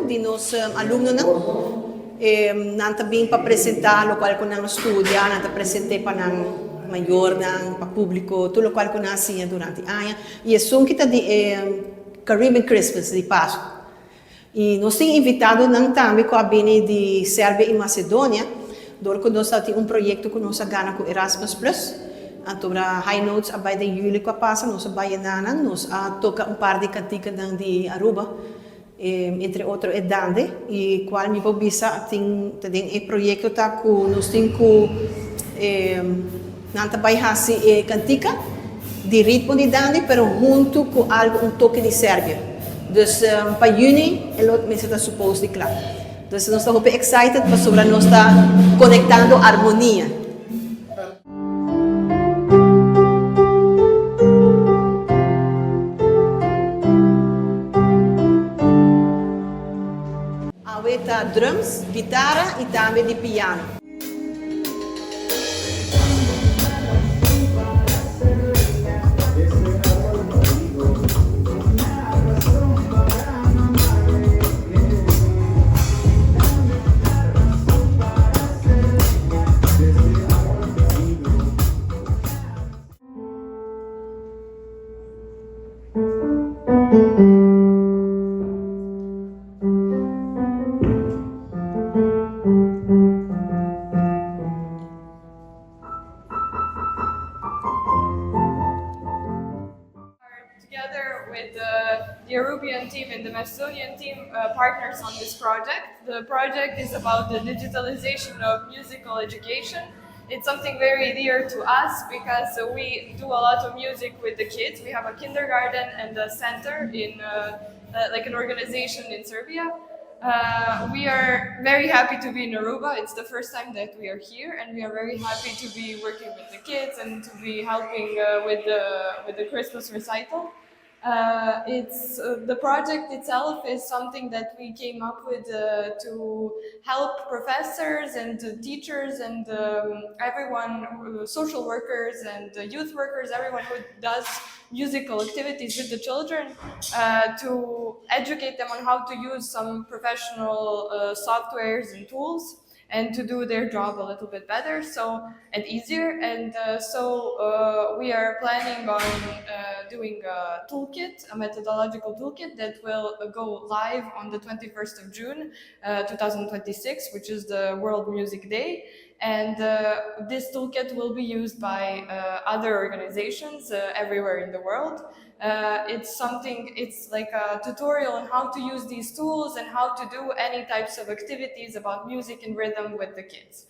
di nos alumno na. Nanta bem para apresentar o qual que não estudia, nanta apresentar para não maior, para público, tudo o qual que não siña durante o ano. E é som que está de Caribbean Christmas, de Páscoa. E nós temos invitado não também com a bem de Sérvia e Macedônia, door que nós temos proyecto que nós ganha com Erasmus Plus. Então, para high notes, a de julho que passa, nós baianana, nós toca par de canticas de Aruba, entre outros é Dande, e qual me pobisa tem proyecto tá com nós temos com nanta baihasi cantica de ritmo de Dande, pero junto com algo toque de Sérvia. Dus para juni, el outro mês está suposto de claro. Então, nós estamos bem excited para sobre nós estar conectando harmonia. Aweta drums, guitarra e também de piano. Together with the European team and the Macedonian team partners on this project. The project is about the digitalization of musical education. It's something very dear to us because we do a lot of music with the kids. We have a kindergarten and a center in like an organization in Serbia. We are very happy to be in Aruba. It's the first time that we are here, and we are very happy to be working with the kids and to be helping with the Christmas recital. The project itself is something that we came up with to help professors and teachers and everyone, social workers and youth workers, everyone who does musical activities with the children, to educate them on how to use some professional softwares and tools, and to do their job a little bit better and easier. And so we are planning on doing a toolkit, a methodological toolkit that will go live on the 21st of June 2026, which is the World Music Day. And this toolkit will be used by other organizations everywhere in the world. It's like a tutorial on how to use these tools and how to do any types of activities about music and rhythm with the kids.